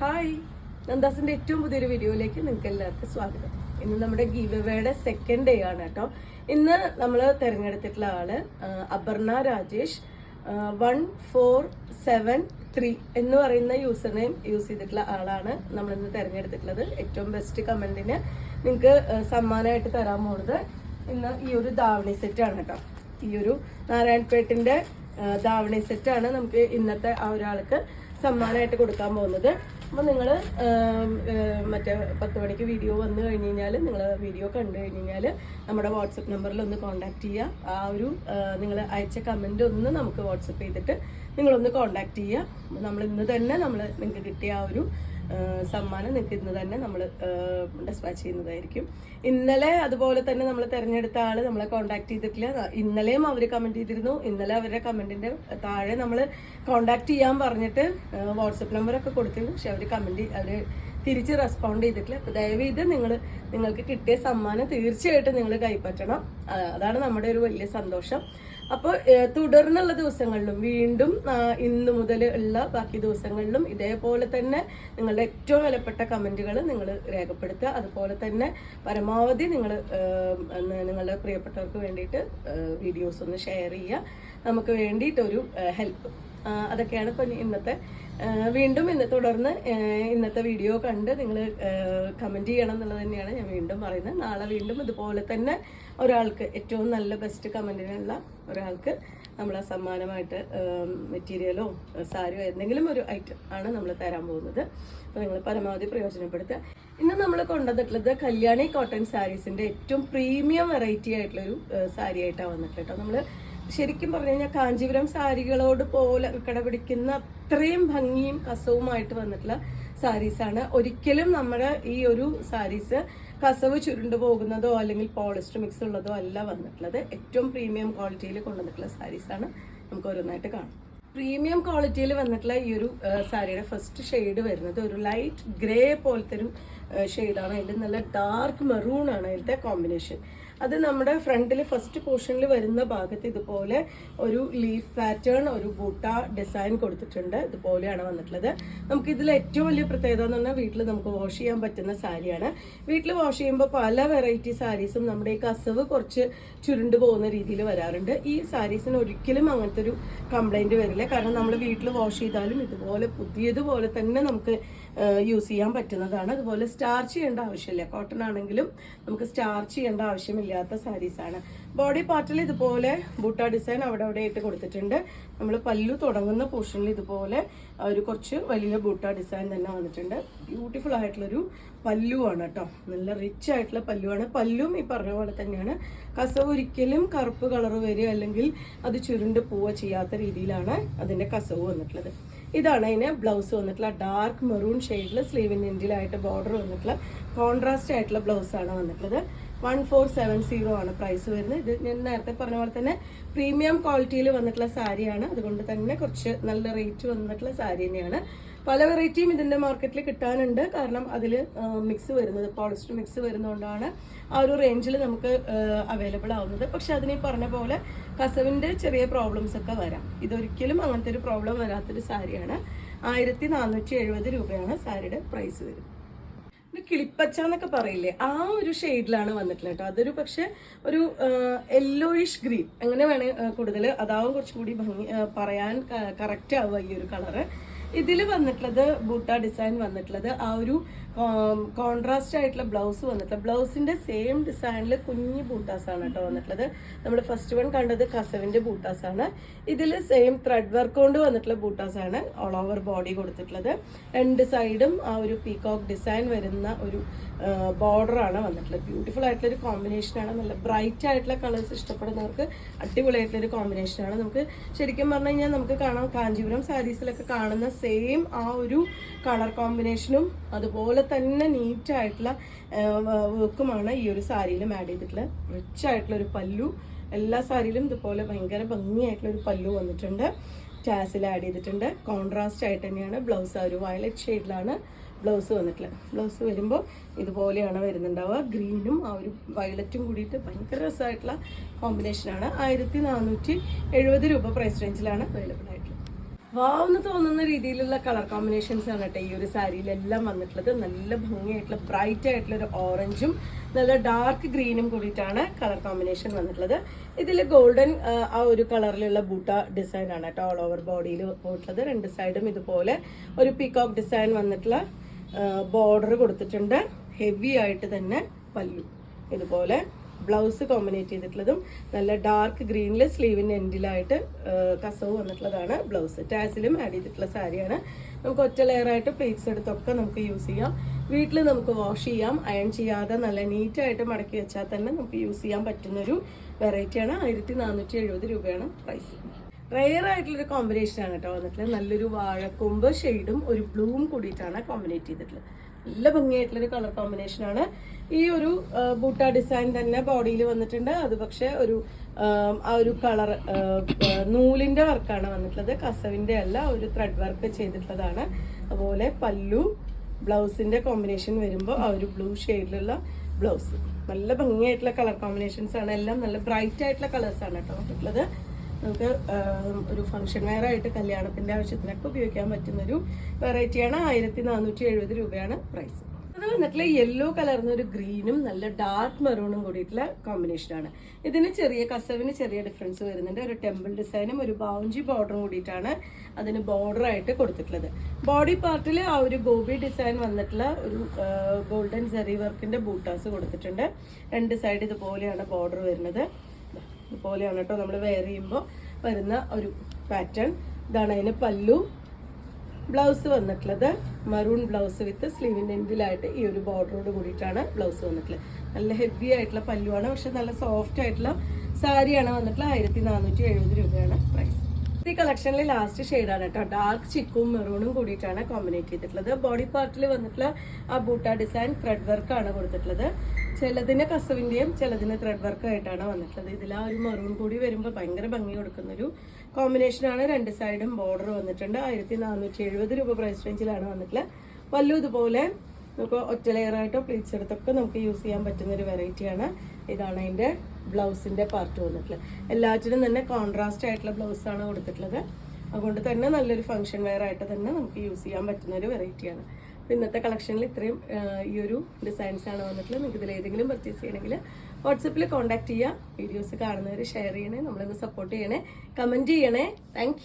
Hi, നന്ദാസിന്റെ ഏറ്റവും പുതിയൊരു വീഡിയോയിലേക്ക് നിങ്ങൾക്ക് എല്ലാവർക്കും സ്വാഗതം. ഇന്ന് നമ്മുടെ ഗീവ് അവേയുടെ സെക്കൻഡ് ഡേ ആണ് കേട്ടോ. ഇന്ന് നമ്മൾ തിരഞ്ഞെടുത്തിട്ടുള്ള ആള് അപർണ രാജേഷ് 1473 എന്ന് പറയുന്ന യൂസർ നെയിം യൂസ് ചെയ്തിട്ടുള്ള ആളാണ് നമ്മൾ ഇന്ന് തിരഞ്ഞെടുത്തിട്ടുള്ളത്. ഏറ്റവും ബെസ്റ്റ് കമന്റിന് നിങ്ങൾക്ക് സമ്മാനമായിട്ട് തരാൻ പോകുന്നത് ഇന്ന് ഈ ഒരു ധാവണി സെറ്റ് ആണ് കേട്ടോ. ഈ ഒരു നാരായൺപേട്ടിന്റെ ധാവണി സെറ്റാണ് നമുക്ക് ഇന്നത്തെ ആ ഒരാൾക്ക് സമ്മാനമായിട്ട് കൊടുക്കാൻ പോകുന്നത്. അപ്പോൾ നിങ്ങൾ മറ്റേ 10 മണിക്ക് വീഡിയോ വന്നു കഴിഞ്ഞ് കഴിഞ്ഞാൽ നിങ്ങൾ വീഡിയോ കണ്ടു കഴിഞ്ഞ് കഴിഞ്ഞാൽ നമ്മുടെ വാട്സപ്പ് നമ്പറിൽ ഒന്ന് കോൺടാക്ട് ചെയ്യുക. ആ ഒരു നിങ്ങൾ അയച്ച കമൻറ്റ് ഒന്ന് നമുക്ക് വാട്സപ്പ് ചെയ്തിട്ട് നിങ്ങളൊന്ന് കോൺടാക്ട് ചെയ്യുക. നമ്മൾ ഇന്ന് തന്നെ നിങ്ങൾക്ക് കിട്ടിയ ആ ഒരു സമ്മാനം നിങ്ങൾക്ക് ഇന്ന് തന്നെ നമ്മൾ ഡിസ്പാച്ച് ചെയ്യുന്നതായിരിക്കും. ഇന്നലെ അതുപോലെ തന്നെ നമ്മൾ തിരഞ്ഞെടുത്ത ആൾ നമ്മളെ കോൺടാക്ട് ചെയ്തിട്ടില്ല. ഇന്നലെയും അവർ കമൻറ്റ് ചെയ്തിരുന്നു. ഇന്നലെ അവരുടെ കമൻറ്റിൻ്റെ താഴെ നമ്മൾ കോൺടാക്ട് ചെയ്യാൻ പറഞ്ഞിട്ട് വാട്സപ്പ് നമ്പറൊക്കെ കൊടുത്തിരുന്നു. പക്ഷെ അവർ തിരിച്ച് റെസ്പോണ്ട് ചെയ്തിട്ടില്ല. അപ്പോൾ ദയവേത് നിങ്ങൾക്ക് കിട്ടിയ സമ്മാനം തീർച്ചയായിട്ടും നിങ്ങൾ കൈപ്പറ്റണം. അതാണ് നമ്മുടെ ഒരു വലിയ സന്തോഷം. അപ്പോൾ തുടർന്നുള്ള ദിവസങ്ങളിലും വീണ്ടും ഇന്ന് മുതൽ ഉള്ള ബാക്കി ദിവസങ്ങളിലും ഇതേപോലെ തന്നെ നിങ്ങളുടെ ഏറ്റവും വിലപ്പെട്ട കമൻറ്റുകൾ നിങ്ങൾ രേഖപ്പെടുത്തുക. അതുപോലെ തന്നെ പരമാവധി നിങ്ങളുടെ പ്രിയപ്പെട്ടവർക്ക് വേണ്ടിയിട്ട് വീഡിയോസ് ഒന്ന് ഷെയർ ചെയ്യുക. നമുക്ക് വേണ്ടിയിട്ടൊരു ഹെൽപ്പ്. അതൊക്കെയാണ് ഇപ്പം വീണ്ടും തുടർന്ന് ഇന്നത്തെ വീഡിയോ കണ്ട് നിങ്ങൾ കമൻറ്റ് ചെയ്യണം എന്നുള്ളത് തന്നെയാണ് ഞാൻ വീണ്ടും പറയുന്നത്. നാളെ വീണ്ടും ഇതുപോലെ തന്നെ ഒരാൾക്ക് ഏറ്റവും നല്ല ബെസ്റ്റ് കമൻറ്റിനുള്ള ഒരാൾക്ക് നമ്മൾ സമ്മാനമായിട്ട് മെറ്റീരിയലോ സാരിയോ എന്തെങ്കിലും ഒരു ഐറ്റം ആണ് നമ്മൾ തരാൻ പോകുന്നത്. അപ്പോൾ നിങ്ങൾ പരമാവധി പ്രയോജനപ്പെടുത്തുക. ഇന്ന് നമ്മൾ കൊണ്ടുവന്നിട്ടുള്ളത് കല്യാണി കോട്ടൺ സാരീസിൻ്റെ ഏറ്റവും പ്രീമിയം വെറൈറ്റി ആയിട്ടുള്ളൊരു സാരി ആയിട്ടാണ് വന്നിട്ടുള്ളത് കേട്ടോ. നമ്മൾ ശരിക്കും പറഞ്ഞു കഴിഞ്ഞാൽ കാഞ്ചീപുരം സാരികളോട് പോലെ കിടപിടിക്കുന്ന അത്രയും ഭംഗിയും കസവുമായിട്ട് വന്നിട്ടുള്ള സാരീസാണ്. ഒരിക്കലും നമ്മുടെ ഈ ഒരു സാരീസ് കസവ് ചുരുണ്ടു പോകുന്നതോ അല്ലെങ്കിൽ പോളിസ്റ്റർ മിക്സ് ഉള്ളതോ അല്ല വന്നിട്ടുള്ളത്. ഏറ്റവും പ്രീമിയം ക്വാളിറ്റിയിൽ കൊണ്ടുവന്നിട്ടുള്ള സാരീസാണ്. നമുക്ക് ഓരോന്നായിട്ട് കാണാം. പ്രീമിയം ക്വാളിറ്റിയിൽ വന്നിട്ടുള്ള ഈ ഒരു സാരിയുടെ ഫസ്റ്റ് ഷെയ്ഡ് വരുന്നത് ഒരു ലൈറ്റ് ഗ്രേ പോലത്തെ ഒരു ഷെയ്ഡാണ്. അതിൽ നല്ല ഡാർക്ക് മെറൂൺ ആണ് അതിലത്തെ കോമ്പിനേഷൻ. അത് നമ്മുടെ ഫ്രണ്ടിൽ ഫസ്റ്റ് പോർഷനിൽ വരുന്ന ഭാഗത്ത് ഇതുപോലെ ഒരു ലീഫ് പാറ്റേൺ, ഒരു ബൂട്ട ഡിസൈൻ കൊടുത്തിട്ടുണ്ട്. ഇതുപോലെയാണ് വന്നിട്ടുള്ളത്. നമുക്ക് ഇതിൽ ഏറ്റവും വലിയ പ്രത്യേകത എന്ന് പറഞ്ഞാൽ വീട്ടിൽ നമുക്ക് വാഷ് ചെയ്യാൻ പറ്റുന്ന സാരിയാണ്. വീട്ടിൽ വാഷ് ചെയ്യുമ്പോൾ പല വെറൈറ്റി സാരീസും നമ്മുടെ ഈ കസവ് കുറച്ച് ചുരുണ്ടു പോകുന്ന രീതിയിൽ വരാറുണ്ട്. ഈ സാരീസിന് ഒരിക്കലും അങ്ങനത്തെ ഒരു കംപ്ലൈൻറ്റ് വരില്ല. കാരണം നമ്മൾ വീട്ടിൽ വാഷ് ചെയ്താലും ഇതുപോലെ പുതിയതുപോലെ തന്നെ നമുക്ക് യൂസ് ചെയ്യാൻ പറ്റുന്നതാണ്. അതുപോലെ സ്റ്റാർച്ച് ചെയ്യേണ്ട ആവശ്യമില്ല. കോട്ടൺ ആണെങ്കിലും നമുക്ക് സ്റ്റാർച്ച് ചെയ്യേണ്ട ആവശ്യമില്ലാത്ത സാരീസാണ്. ബോഡി പാർട്ടിൽ ഇതുപോലെ ബൂട്ട ഡിസൈൻ അവിടെ ആയിട്ട് കൊടുത്തിട്ടുണ്ട്. നമ്മൾ പല്ലു തുടങ്ങുന്ന പോർഷനിൽ ഇതുപോലെ ഒരു കുറച്ച് വലിയ ബൂട്ട ഡിസൈൻ തന്നെ വന്നിട്ടുണ്ട്. ബ്യൂട്ടിഫുൾ ആയിട്ടുള്ളൊരു പല്ലുവാണ് കേട്ടോ. നല്ല റിച്ച് ആയിട്ടുള്ള പല്ലുവാണ്. പല്ലും ഈ പറഞ്ഞ പോലെ തന്നെയാണ്. കസവ് ഒരിക്കലും കറുപ്പ് കളർ വരിക അല്ലെങ്കിൽ അത് ചുരുണ്ട് പോവുക ചെയ്യാത്ത രീതിയിലാണ് അതിന്റെ കസവ് വന്നിട്ടുള്ളത്. ഇതാണ് അതിന് ബ്ലൗസ് വന്നിട്ടുള്ള ഡാർക്ക് മെറൂൺ ഷെയ്ഡിൽ സ്ലീവിൻ്റെ എൻഡിലായിട്ട് ബോർഡർ വന്നിട്ടുള്ള കോൺട്രാസ്റ്റ് ആയിട്ടുള്ള ബ്ലൗസാണ് വന്നിട്ടുള്ളത്. 1470 ആണ് പ്രൈസ് വരുന്നത്. ഇത് ഞാൻ നേരത്തെ പറഞ്ഞ പോലെ തന്നെ പ്രീമിയം ക്വാളിറ്റിയിൽ വന്നിട്ടുള്ള സാരിയാണ്. അതുകൊണ്ട് തന്നെ കുറച്ച് നല്ല റേറ്റ് വന്നിട്ടുള്ള സാരി തന്നെയാണ്. പല വെറൈറ്റിയും ഇതിൻ്റെ മാർക്കറ്റിൽ കിട്ടാനുണ്ട്. കാരണം അതിൽ മിക്സ് വരുന്നത് പോളിസ്റ്റർ മിക്സ് വരുന്നതുകൊണ്ടാണ് ആ ഒരു റേഞ്ചിൽ നമുക്ക് അവൈലബിൾ ആവുന്നത്. പക്ഷെ അതിന് പറഞ്ഞ പോലെ കസവിൻ്റെ ചെറിയ പ്രോബ്ലംസ് ഒക്കെ വരാം. ഇതൊരിക്കലും അങ്ങനത്തെ ഒരു പ്രോബ്ലം വരാത്തൊരു സാരിയാണ്. 1470 രൂപയാണ് സാരിയുടെ പ്രൈസ് വരുന്നത്. കിളിപ്പച്ച എന്നൊക്കെ പറയില്ലേ, ആ ഒരു ഷെയ്ഡിലാണ് വന്നിട്ടുള്ളത് കേട്ടോ. അതൊരു പക്ഷെ ഒരു യെല്ലോയിഷ് ഗ്രീൻ അങ്ങനെ വേണേൽ കൂടുതൽ അതാവും കുറച്ചുകൂടി ഭംഗി പറയാൻ കറക്റ്റ് ആവുക ഈ ഒരു കളറ്. ഇതിൽ വന്നിട്ടുള്ളത് ബൂട്ട ഡിസൈൻ വന്നിട്ടുള്ളത് ആ ഒരു കോൺട്രാസ്റ്റ് ആയിട്ടുള്ള ബ്ലൗസ് വന്നിട്ടുള്ളത്. ബ്ലൗസിന്റെ സെയിം ഡിസൈനിൽ കുഞ്ഞു ബൂട്ടാസ് ആണ് കേട്ടോ വന്നിട്ടുള്ളത്. നമ്മൾ ഫസ്റ്റ് വൺ കണ്ടത് കസവിന്റെ ബൂട്ടാസ് ആണ്. ഇതിൽ സെയിം ത്രെഡ് വർക്ക് കൊണ്ട് വന്നിട്ടുള്ള ബൂട്ടാസ് ആണ് ഓൾ ഓവർ ബോഡി കൊടുത്തിട്ടുള്ളത്. രണ്ട് സൈഡും ആ ഒരു പീകോക്ക് ഡിസൈൻ വരുന്ന ഒരു ബോർഡർ ആണ് വന്നിട്ടുള്ളത്. ബ്യൂട്ടിഫുൾ ആയിട്ടുള്ള ഒരു കോമ്പിനേഷനാണ്. നല്ല ബ്രൈറ്റ് ആയിട്ടുള്ള കളേഴ്സ് ഇഷ്ടപ്പെടുന്നവർക്ക് അടിപൊളിയായിട്ടുള്ള ഒരു കോമ്പിനേഷനാണ്. നമുക്ക് ശരിക്കും പറഞ്ഞു കഴിഞ്ഞാൽ നമുക്ക് കാണാം കാഞ്ചീപുരം സാരീസിലൊക്കെ കാണുന്ന സെയിം ആ ഒരു കളർ കോമ്പിനേഷനും അതുപോലെ തന്നെ നീറ്റായിട്ടുള്ള വർക്കുമാണ് ഈ ഒരു സാരിയിലും ആഡ് ചെയ്തിട്ടുള്ളത്. റിച്ച് ആയിട്ടുള്ള ഒരു പല്ലു, എല്ലാ സാരിയിലും ഇതുപോലെ ഭയങ്കര ഭംഗിയായിട്ടുള്ള ഒരു പല്ലു വന്നിട്ടുണ്ട്. ടാസിൽ ആഡ് ചെയ്തിട്ടുണ്ട്. കോൺട്രാസ്റ്റ് ആയിട്ട് തന്നെയാണ് ബ്ലൗസ്. ആ ഒരു വയലറ്റ് ഷെയ്ഡിലാണ് ബ്ലൗസ് വന്നിട്ടുള്ളത്. ബ്ലൗസ് വരുമ്പോൾ ഇതുപോലെയാണ് വരുന്നുണ്ടാവുക. ഗ്രീനും ആ ഒരു വയലറ്റും കൂടിയിട്ട് ഭയങ്കര രസമായിട്ടുള്ള കോമ്പിനേഷനാണ്. 1470 രൂപ പ്രൈസ് റേഞ്ചിലാണ് അവൈലബിൾ ആയിട്ടുള്ളത്. വാവെന്ന് തോന്നുന്ന രീതിയിലുള്ള കളർ കോമ്പിനേഷൻസ് ആണ് കേട്ടോ ഈ ഒരു സാരിയിലെല്ലാം വന്നിട്ടുള്ളത്. നല്ല ഭംഗിയായിട്ടുള്ള ബ്രൈറ്റ് ആയിട്ടുള്ള ഒരു ഓറഞ്ചും നല്ല ഡാർക്ക് ഗ്രീനും കൂടിയിട്ടാണ് കളർ കോമ്പിനേഷൻ വന്നിട്ടുള്ളത്. ഇതിൽ ഗോൾഡൻ ആ ഒരു കളറിലുള്ള ബൂട്ട ഡിസൈൻ ആണ് കേട്ടോ ഓൾ ഓവർ ബോഡിയിൽ പോയിട്ടുള്ളത്. രണ്ട് സൈഡും ഇതുപോലെ ഒരു പീകോക്ക് ഡിസൈൻ വന്നിട്ടുള്ള ബോർഡർ കൊടുത്തിട്ടുണ്ട്. ഹെവി ആയിട്ട് തന്നെ പല്ലു, ഇതുപോലെ ബ്ലൗസ് കോമ്പിനേറ്റ് ചെയ്തിട്ടുള്ളതും നല്ല ഡാർക്ക് ഗ്രീനിൽ സ്ലീവിൻ്റെ എൻഡിലായിട്ട് കസവ് വന്നിട്ടുള്ളതാണ് ബ്ലൗസ്. ടാസിലും ആഡ് ചെയ്തിട്ടുള്ള സാരിയാണ്. നമുക്ക് ഒറ്റ ലെയറായിട്ട് പ്ലേറ്റ്സ് എടുത്തൊക്കെ നമുക്ക് യൂസ് ചെയ്യാം. വീട്ടിൽ നമുക്ക് വാഷ് ചെയ്യാം. അയൺ ചെയ്യാതെ നല്ല നീറ്റായിട്ട് മടക്കി വെച്ചാൽ തന്നെ നമുക്ക് യൂസ് ചെയ്യാൻ പറ്റുന്നൊരു വെറൈറ്റിയാണ്. 1470 രൂപയാണ് പ്രൈസ്. റെയർ ആയിട്ടുള്ളൊരു കോമ്പിനേഷൻ ആണ് കേട്ടോ വന്നിട്ടുള്ളത്. നല്ലൊരു വാഴക്കൊമ്പ് ഷെയ്ഡും ഒരു ബ്ലൂവും കൂടിയിട്ടാണ് കോമ്പിനേറ്റ് ചെയ്തിട്ടുള്ളത്. നല്ല ഭംഗിയായിട്ടുള്ളൊരു കളർ കോമ്പിനേഷൻ ആണ്. ഈ ഒരു ബൂട്ട ഡിസൈൻ തന്നെ ബോഡിയിൽ വന്നിട്ടുണ്ട്. അത് പക്ഷെ ഒരു ആ ഒരു കളർ നൂലിന്റെ വർക്കാണ് വന്നിട്ടുള്ളത്, കസവിന്റെ അല്ല, ഒരു ത്രെഡ് വർക്ക് ചെയ്തിട്ടുള്ളതാണ്. അതുപോലെ പല്ലു ബ്ലൗസിന്റെ കോമ്പിനേഷൻ വരുമ്പോൾ ആ ഒരു ബ്ലൂ ഷെയ്ഡിലുള്ള ബ്ലൗസ്. നല്ല ഭംഗിയായിട്ടുള്ള കളർ കോമ്പിനേഷൻസ് ആണ്. എല്ലാം നല്ല ബ്രൈറ്റ് ആയിട്ടുള്ള കളേഴ്സ് ആണ് കേട്ടോ വന്നിട്ടുള്ളത്. നമുക്ക് ഒരു ഫംഗ്ഷൻ വെയർ ആയിട്ട് കല്യാണത്തിന്റെ ആവശ്യത്തിനൊക്കെ ഉപയോഗിക്കാൻ പറ്റുന്നൊരു വെറൈറ്റിയാണ്. 1470 രൂപയാണ് പ്രൈസ്. അത് വന്നിട്ടുള്ള യെല്ലോ കളർന്ന ഒരു ഗ്രീനും നല്ല ഡാർക്ക് മെറൂണും കൂടിയിട്ടുള്ള കോമ്പിനേഷനാണ്. ഇതിന് ചെറിയ കസവിന് ചെറിയ ഡിഫറൻസ് വരുന്നുണ്ട്. ഒരു ടെമ്പിൾ ഡിസൈനും ഒരു ബൗഞ്ചി ബോർഡറും കൂടിയിട്ടാണ് അതിന് ബോർഡറായിട്ട് കൊടുത്തിട്ടുള്ളത്. ബോഡി പാർട്ടിൽ ആ ഒരു ഗോബി ഡിസൈൻ വന്നിട്ടുള്ള ഒരു ഗോൾഡൻ സെറി വർക്കിന്റെ ബൂട്ടാസ് കൊടുത്തിട്ടുണ്ട്. രണ്ട് സൈഡ് ഇതുപോലെയാണ് ബോർഡർ വരുന്നത്. ഇതുപോലെയാണ് കേട്ടോ നമ്മൾ വെയർ ചെയ്യുമ്പോൾ വരുന്ന ഒരു പാറ്റേൺ. ഇതാണ് അതിന് പല്ലു. ബ്ലൗസ് വന്നിട്ടുള്ളത് മറൂൺ ബ്ലൗസ് വിത്ത് സ്ലീവിൻ്റെ എൻഡിലായിട്ട് ഈ ഒരു ബോർഡറോട് കൂടിയിട്ടാണ് ബ്ലൗസ് വന്നിട്ടുള്ളത്. നല്ല ഹെവി ആയിട്ടുള്ള പല്ലുവാണ്, പക്ഷെ നല്ല സോഫ്റ്റ് ആയിട്ടുള്ള സാരിയാണ് വന്നിട്ടുള്ളത്. 1470 രൂപയാണ് പ്രൈസ്. ഈ കളക്ഷനിൽ ലാസ്റ്റ് ഷെയ്ഡാണ് കേട്ടോ. ഡാർക്ക് ചിക്കും മെറൂണും കൂടിയിട്ടാണ് കോമ്പിനേറ്റ് ചെയ്തിട്ടുള്ളത്. ബോഡി പാർട്ടിൽ വന്നിട്ടുള്ള ആ ബൂട്ട ഡിസൈൻ ത്രെഡ് വർക്കാണ് കൊടുത്തിട്ടുള്ളത്. ചിലതിന് കസവിന്റെയും ചിലതിന് ത്രെഡ് വർക്ക് ആയിട്ടാണ് വന്നിട്ടുള്ളത്. ഇതിൽ ആ ഒരു മെറൂൺ കൂടി വരുമ്പോൾ ഭയങ്കര ഭംഗി കൊടുക്കുന്നൊരു കോമ്പിനേഷനാണ്. രണ്ട് സൈഡും ബോർഡർ വന്നിട്ടുണ്ട്. 1470 രൂപ പ്രൈസ് റേഞ്ചിലാണ് വന്നിട്ടുള്ളത്. പല്ലു ഇതുപോലെ നമുക്ക് ഒറ്റ ലെയറായിട്ടോ പ്ലീറ്റ്സ് എടുത്തൊക്കെ നമുക്ക് യൂസ് ചെയ്യാൻ പറ്റുന്ന ഒരു വെറൈറ്റിയാണ്. ഇതാണ് അതിൻ്റെ ബ്ലൗസിൻ്റെ പാർട്ട് വന്നിട്ടുള്ളത്. എല്ലാറ്റിനും തന്നെ കോൺട്രാസ്റ്റ് ആയിട്ടുള്ള ബ്ലൗസാണ് കൊടുത്തിട്ടുള്ളത്. അതുകൊണ്ട് തന്നെ നല്ലൊരു ഫംഗ്ഷൻ വെയർ ആയിട്ട് തന്നെ നമുക്ക് യൂസ് ചെയ്യാൻ പറ്റുന്ന ഒരു വെറൈറ്റിയാണ്. അപ്പോൾ ഇന്നത്തെ കളക്ഷനിൽ ഇത്രയും ഈ ഒരു ഡിസൈൻസ് ആണ് വന്നിട്ടുള്ളത്. നിങ്ങൾക്ക് ഇതിൽ ഏതെങ്കിലും പർച്ചേസ് ചെയ്യണമെങ്കിൽ വാട്സപ്പിൽ കോൺടാക്ട് ചെയ്യുക. വീഡിയോസ് കാണുന്നവർ ഷെയർ ചെയ്യണേ, നമ്മളിന്ന് സപ്പോർട്ട് ചെയ്യണേ, കമൻറ്റ് ചെയ്യണേ. താങ്ക്